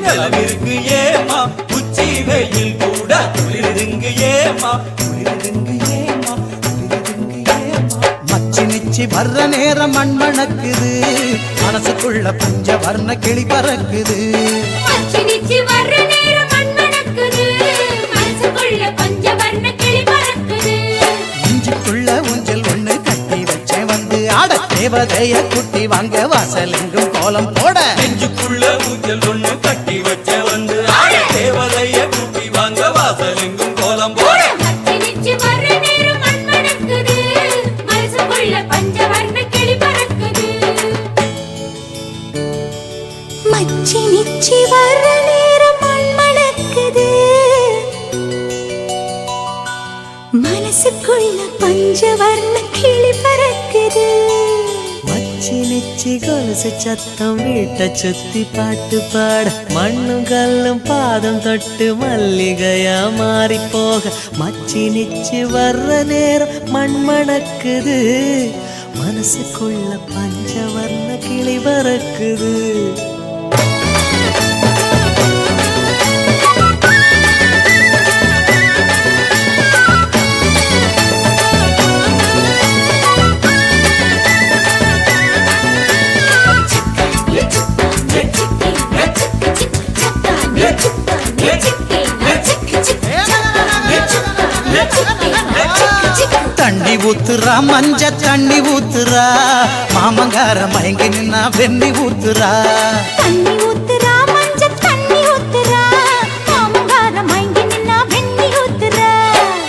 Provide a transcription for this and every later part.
நிலவிற்கு ஏமா உச்சி வெயில் கூட குளிருங்க ஏமா குளிருங்க ஏமா குளிருங்க ஏமா மச்சி நிச்சி வர்ற நேரம் மண் மணக்குது மனசுக்குள்ள பஞ்ச வர்ண கிளி பறக்குது மச்சி நிச்சி வர்ற நேரம் மண் மணக்குது மனசுக்குள்ள பஞ்ச வர்ண கிளி பறக்குது நெஞ்சுக்குள்ள ஊஞ்சல் ஒண்ணு கட்டி வச்சேன் வந்து ஆட தேவதைய குட்டி வாங்க வாசல் எங்கும் கோலம் போட நெஞ்சுக்குள்ள ஊஞ்சல் ஒண்ணு கட்டி வச்ச வந்து ஆட தேவதைய குட்டி வாங்க வாசல் எங்கும் கோலம் போட மச்சி நிச்சி வர்ற நேரம் மண் மணக்குது மனசுக்குள்ள பஞ்ச வர்ண கிளி பறக்குது மச்சி நிச்சி வர்ற நேரம் மண் மணக்குது மனசுக்குள்ள பஞ்ச வர்ண கிளி பறக்குது மச்சி நிச்சி கொலுசு சத்தம் வீட்டை சுத்தி பாட்டு பாட மண்ணும் கல்லும் பாதம் தொட்டு மல்லிகையா மாறி போக மச்சி நிச்சி வர்ற நேரம் மண் மணக்குது மனசுக்குள்ள பஞ்சவர்ண கிளி பறக்குது தண்ணி ஊத்துறா மஞ்ச தண்ணி ஊத்துறா மாமங்கார மயங்கி நின்னா வெண்ணி ஊத்துறா தண்ணி ஊத்துறா மஞ்ச தண்ணி ஊத்துறா மாமங்கார மயங்கி நின்னா வெண்ணி ஊத்துறா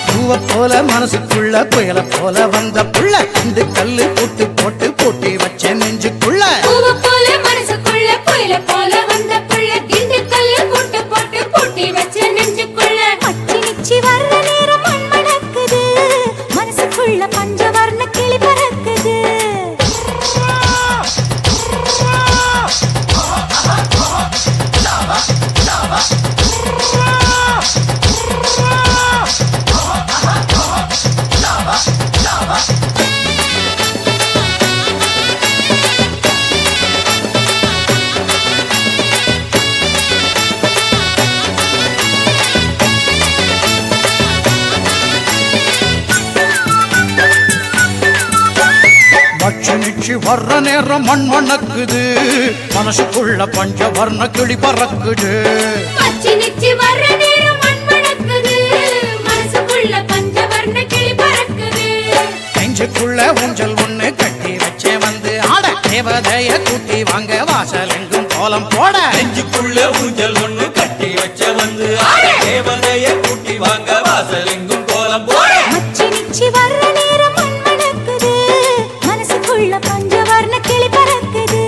பூவ போல மனசுக்குள்ள புயல போல வந்த புள்ள இந்த கல்லு போட்டு போட்டு போட்டி வச்ச நெஞ்சுக்குள்ள பூவ போல மனசுக்குள்ள புயல போல வந்த புள்ள திண்டு கல்லு போட்டு போட்டு போட்டி வச்ச நெஞ்சுக்குள்ள மச்சி நிச்சி வர்ற நேரம் மண் மணக்குது மனசுக்குள்ள பஞ்ச வர்ண கிளி பறக்குது மச்சி நிச்சி வர்ற நேரம் மண் மணக்குது மனசுக்குள்ள பஞ்ச வர்ண கிளி பறக்குது மச்சி நிச்சி வர்ற நேரம் மண் மணக்குது மனசுக்குள்ள பஞ்ச வர்ண கிளி பறக்குது நெஞ்சுக்குள்ள ஊஞ்சல் ஒண்ணு கட்டி வச்சே வந்து ஆட தேவதைய கூட்டி வாங்க வாசல் எங்கும் கோலம் போட நெஞ்சுக்குள்ள ஊஞ்சல் ஒண்ணு கட்டி வச்ச வந்து ஆட தேவதைய கூட்டி வாங்க வாசல் எங்கும் கோலம் போட மச்சி நிச்சி வர்ற நேரம் மண் மணக்குது மனசுக்குள்ள பஞ்ச வர்ண கிளி பறக்குது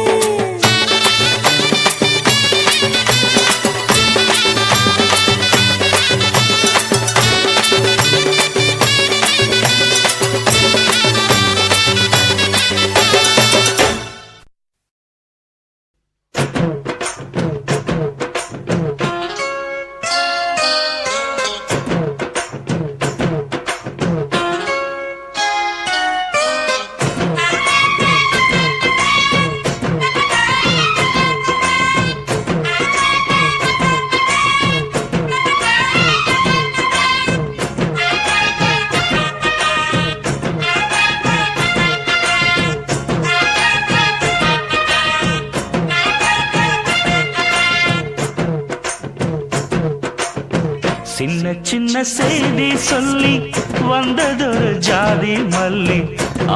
சின்ன சின்ன செய்தி சொல்லி வந்ததொரு ஜாதி மல்லி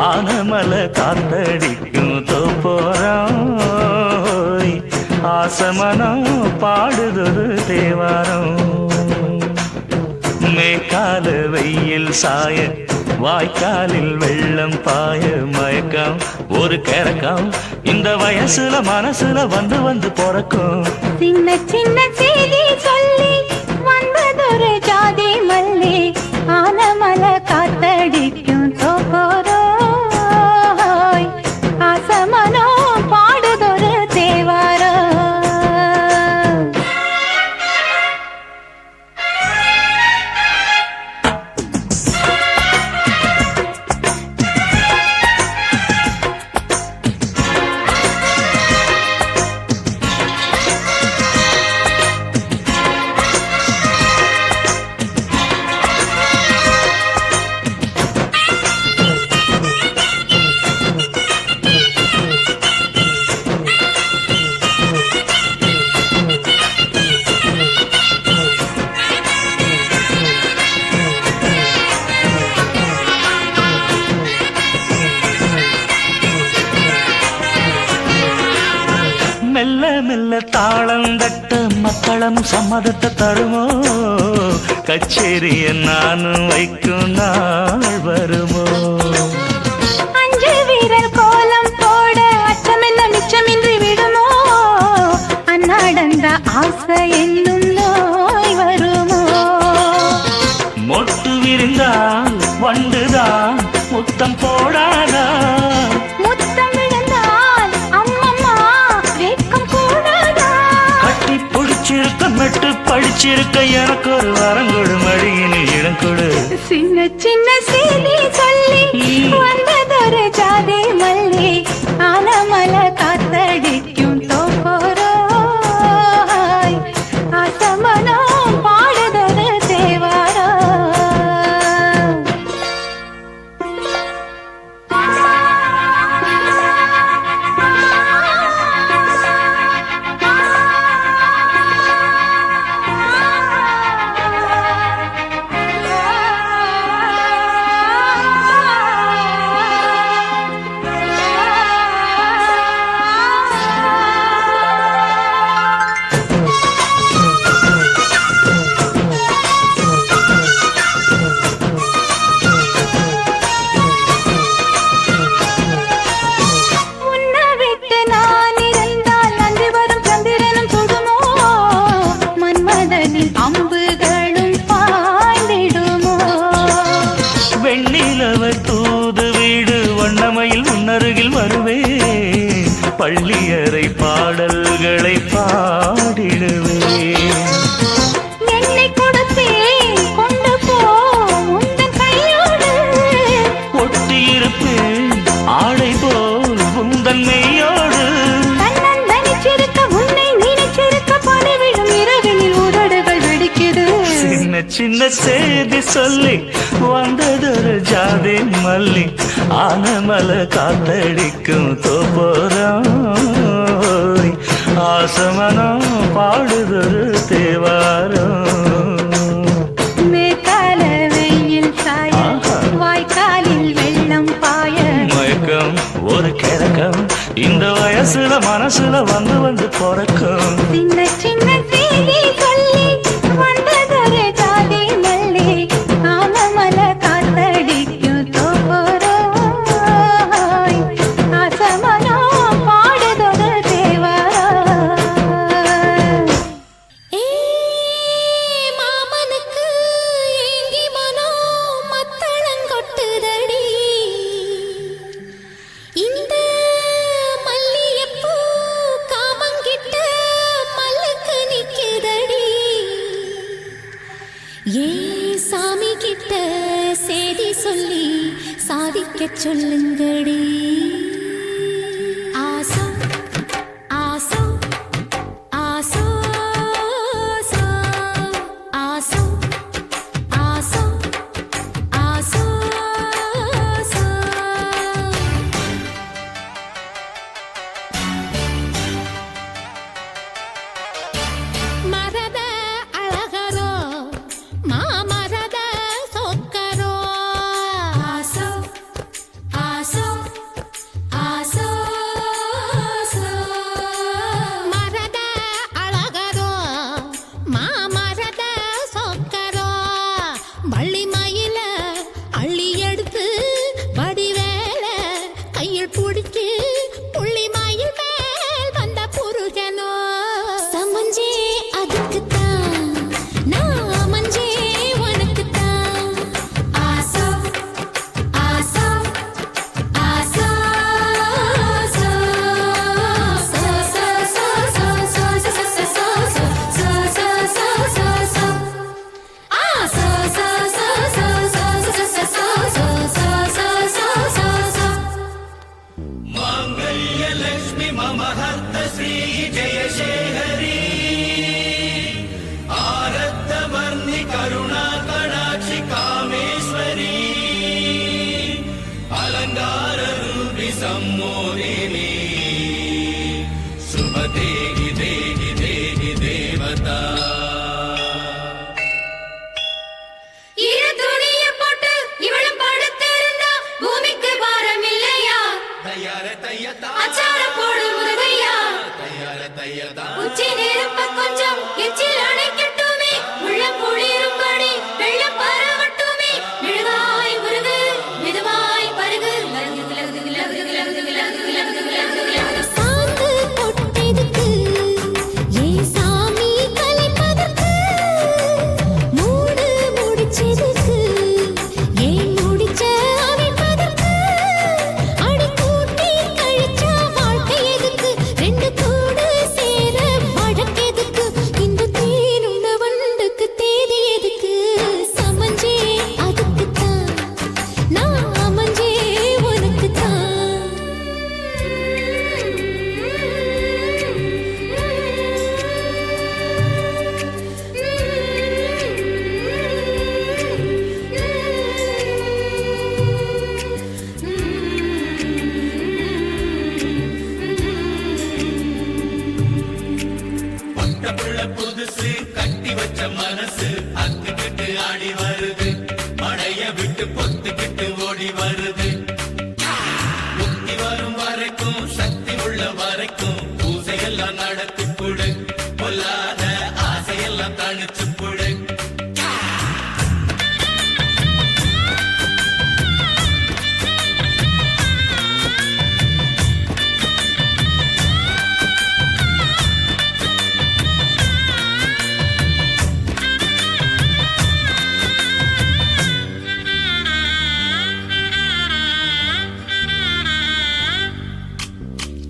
ஆனமல காத்தடிக்கும் தோப்போரம் ஆசமனம் பாடுதொரு தேவாரம் மேற்கால வெயில் சாய வாய்க்காலில் வெள்ளம் பாய மயக்கம் ஒரு கிறக்கம் இந்த வயசுல மனசுல வந்து வந்து பிறக்கும் சின்ன சின்ன செய்தி சொல்லி வந்ததொரு ஜாதி மல்லி ஆனமல காத்தடிக்கும் தோப்போரோய் ஆசமனோ பாடுதொரு தேவாரோ தாளந்தட்ட மக்களும் சம்மதத்தை தருமோ கச்சேரிய நானும் வைக்கும் நாள் வருமோ அஞ்சு வீரர் கோலம் போட அச்சமென்ன மிச்சமின்றி விடுமோ அந்நாடந்த ஆசை என்னும் நோய் வருமோ மொட்டு விரிந்தால் வண்டுதான் முத்தம் போடாதா முத்தம் விழுந்தால் அம்மம்மா வெட்கம் கூடாதா கட்டி பிடிச்சிருக்க மெட்டு படிச்சிருக்க எனக்கு ஒரு வரங்கொடு மடியினில் இடம் கொடு சின்ன சின்ன செய்தி சொல்லி வந்ததொரு ஜாதி மல்லி ஆனமல காத்தடிக்கும் தோப்போரோ அசமனோ பாடுதொரு தேவாரோ பள்ளியறை பாடல்களை பாடிடுவே என்னை கொடுத்தே கொண்டு போ உந்தன் கையோடு ஒட்டியிருப்பேன் ஆடை போல் உந்தன் மெய்யோடு தன்னன் நினைச்சிருக்க உன்னை நினைச்சிருக்க பணிவிடும் இரவினில் உதடுகள் வெடிக்குது சின்ன சின்ன செய்தி சொல்லி வந்ததொரு ஜாதி மல்லி ஆனமல காத்தடிக்கும் தோப்போரம் ஆசமனம் பாடுதொரு தேவாரம் மேற்கால வெயில் சாய வாய்க்காலில் வெள்ளம் பாய மயக்கம் ஒரு கிழக்கம் இந்த வயசுல மனசுல வந்து வந்து பிறக்கும் சின்ன சின்ன செய்தி சொல்லி வந்ததொரு ஜாதி மல்லி ஆனமல காத்தடிக்கும் தோப்போரோ அசமனோ பாடுதொரு தேவாரோ மாமனுக்கு ஏங்கி மனோ மத்தளங்கொட்டுதடி இந்த மல்லியப்பூ காமங்கிட்ட மல்லுக்கு நிக்குதடி ஏ சாமி கிட்ட சேதி சொல்லி சாதிக்கச் சொல்லுங்கடி ஆசோ ஆசோ ஆசோ ஆசோ ஆசோ ஆசோ ஆசோ மரத அழகரோ மாமரத சொக்கரோ ஆசோ ஆசோ ஆசோ மரத அழகரோ மாமரத சொக்கரோ வள்ளி மயில அள்ளி எடுத்து வடிவேல கையில் பிடிச்சு புள்ளி மயில் மேல் வந்த புருஷனோ சமஞ்சே அதுக்குத்தான் நான் மஞ்சே உனக்குத்தான் ஆசோ ஆசோ ஆசோ மாங்கல்யலக்ஷ்மி மமஹர்த்த ஸ்ரீ ஜெயசேகரி ஆரத்தவர்ணி கருணா கடாட்சி காமேஸ்வரி அலங்கார ரூபி சம்மோதினி சுப தேகி தேகி தேகி தேவதா இரு துணிய போட்டு இவளும் படுத்திருந்தா பூமிக்கு பாரம் இல்லையா தயார தையதா அச்சாரம் போடு முருகையா தயார தையதா உச்சி நெருப்ப கொஞ்சம் எச்சில் அணைக்கட்டுமே உள்ளம் குளிரும்படி வெள்ளம் பரவட்டுமே மெழுகாய் உருகு மெதுவாய் பருகு சாந்து தொட்டெதுக்கு ஏ சாமி கலைப்பதற்கு மூடு முடிச்செதுக்கு ஏன் முடிச்ச அமைப்பதற்கு அடி கூட்டி கழிச்சா வாழ்க்கை எதுக்கு ரெண்டு கூடு சேர வழக்கெதுக்கு இந்த தேனுண்ட வண்டுக்கு தேதி எதுக்கு சமஞ்சே அதுக்குத்தான் நான் அமைஞ்சே உனக்குத்தான் புள்ள புதுசு கட்டி வச்ச மனசு அத்துக்கிட்டு ஆடி வருது மடைய விட்டு பொத்துக்கிட்டு ஓடி வருது முக்தி வரும் வரைக்கும் சக்தி உள்ள வரைக்கும் பூசையெல்லாம் நடத்தி புடு பொல்லாத ஆசையெல்லாம் தணிச்சு புடு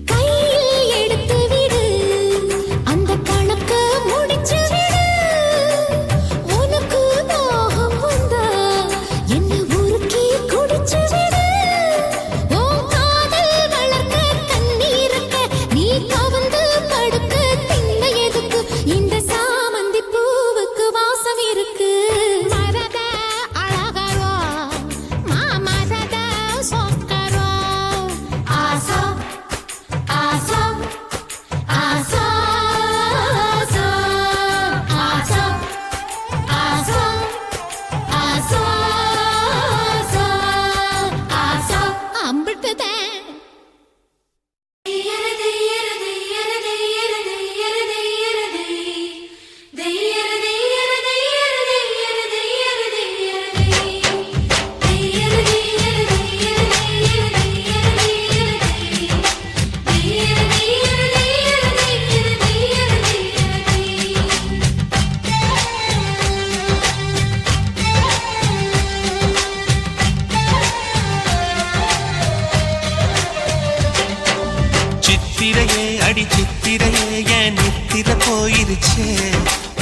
கையில் எடுத்து விடு அந்த கணக்கு முடிச்சு விடு உனக்கு தாகம் வந்தா என்ன உருக்கி குடிச்சு விடு உன் காதல் வளர்க்க கண்ணீருக்க நீ கவர்ந்து படுக்க திண்ண எதுக்கு இந்த சாமந்தி பூவுக்கு வாசம் இருக்கு மரத அழகரோ மாமரத சொக்கரோ ஆசா ஆசா ஆசா ஆசா ஆசா ஆசா ஆசா அம்பிட்டுதே சித்திரையே அடி சித்திரையே என் நித்திர போயிருச்சே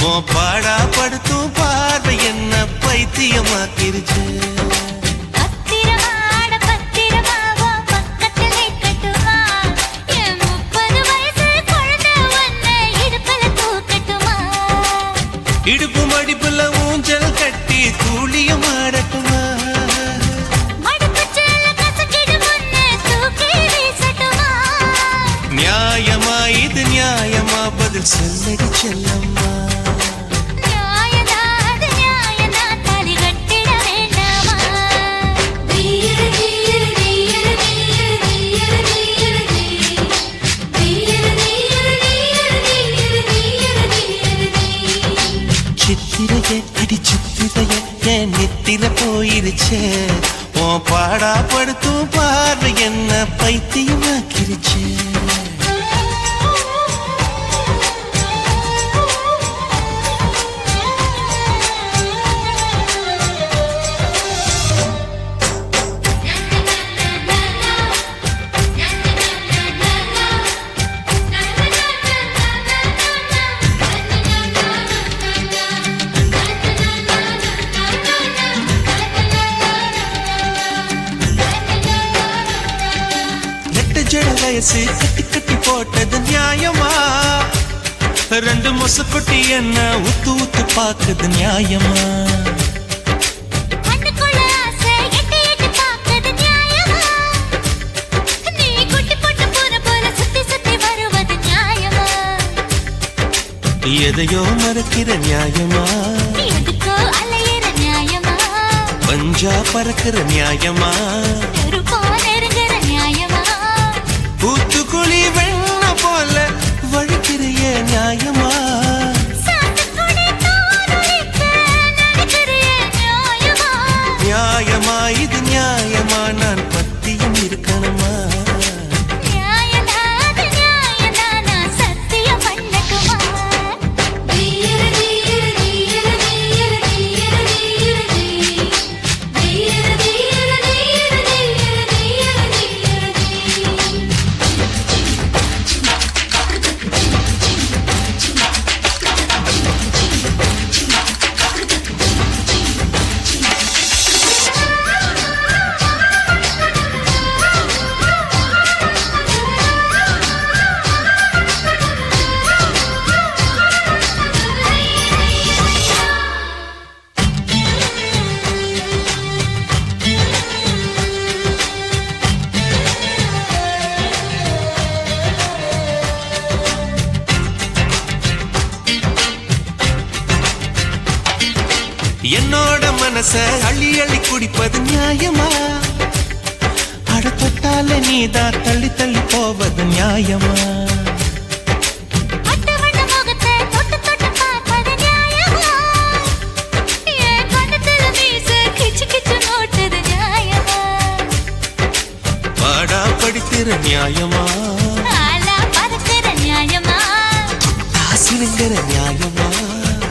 உன் பாடா படுத்தும் பார்வை என்ன பைத்தியமாக்கிருச்சே பத்திரமாட பத்திரமாவோ பக்கத்தில் நிற்கட்டுமா என் 30 வயசு குழந்தை ஒன்ன இடுப்புல தூக்கட்டுமா இடுப்பு மடிப்புல ஊஞ்சல் கட்டி தூளியம் ஆடட்டுமா மடுப்புச்சல கசக்கிடு முன்ன தூக்கி வீசட்டுமா நியாயமா இது நியாயமா பதில் சொல்லடி செல்லம்மா நியாயதாது நியாயனா தலி கட்டிட வேண்டாமா தீர தீர தீர தீர தீர தீர தீர சித்திரையே அடி சித்திரையே என் நித்திர போயிருச்சே உன் பாடா படுத்தும் பார்வை என்ன பைத்தியமாக்கிருச்சே ஜட வயசு கட்டி கட்டி போட்டது நியாயமா ரெண்டு மொசக்குட்டி என்ன உத்து உத்து பாக்குது நியாயமா கண்ணுக்குள்ள ஆசை எட்டி எட்டி பார்க்கறது நியாயமா நீ குட்டி போட்டு பூனை போல சுத்தி சுத்தி வருவது நியாயமா எதையோ மறக்கிற நியாயமா எதுக்கோ அலையிற நியாயமா பஞ்சா பறக்கிற நியாயமா நெருப்போ நெருங்குற நியாயமா ஊத்துக்குழி வெண்ண போல வழிக்கிறிய நியாயமா என்னோட மனச அள்ளி அள்ளி குடிப்பது நியாயமா? அட தொட்டால நீதான் தள்ளி தள்ளி போவது நியாயமா? அட்டவண முகத்தை தொட்டு தொட்டு பார்ப்பது நியாயமா? என் கண்ணத்துல மீச கிச்சு கிச்சு நோட்டது நியாயமா? பாடா படிக்கிற நியாயமா? ஆளா பறக்கிற நியாயமா? காசிலுங்கிற நியாயமா?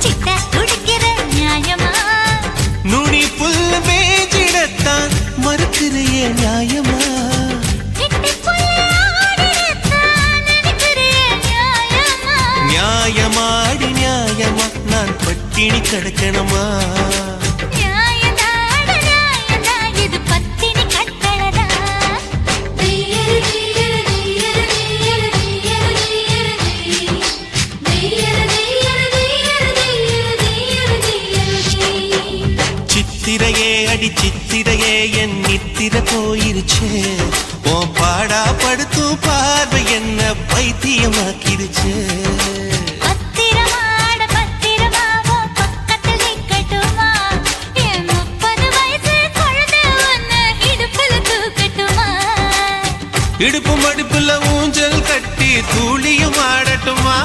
சிட்ட துடிக்கிற நியாயமா? நுனி புல்ல மேஞ்சிடத்தான் மறுக்கிறையே நியாயமா? கிட்டி புள்ள ஆடிடத்தான் நினைக்கிறியே நியாயமா? நியாயமாடி நியாயமா? நான் பட்டினி கிடக்கணுமா? நியாயந்தாட நியாயந்தா, இது பத்தினி கட்டளதா. தெய்யரு தெய்யரு தெய்யரு தெய்யரு தெய்யரு தெய்யரு தெய்யரு தெய்யரு தெய்யரு தெய்யரு தெய்யரு. சித்திரையே அடி சித்திரையே என் நித்திர போயிருச்சே. உன் பாடா படுத்தும் பார்வை என்ன பைத்தியமாக்கிருச்சே. பத்திரமாட பத்திரமா உன் பக்கத்தில் நிக்கட்டுமா? என் 30 வயசு குழந்தை உன்னை இடுப்புல தூக்கட்டுமா? இடுப்பு மடுப்புல ஊஞ்சல் கட்டி தூளியும் ஆடட்டுமா?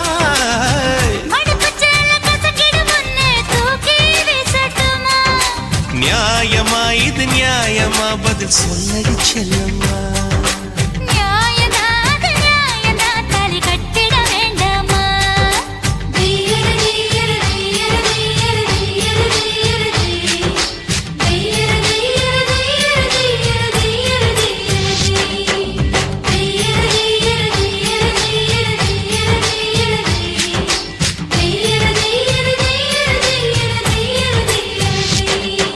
மடுப்புச் சேலை கசக்கிடும் உன்னை தூக்கி வீசட்டுமா? நியாயமா இது நியாயமா? பதில் சொல்லடி செல்லம்மா.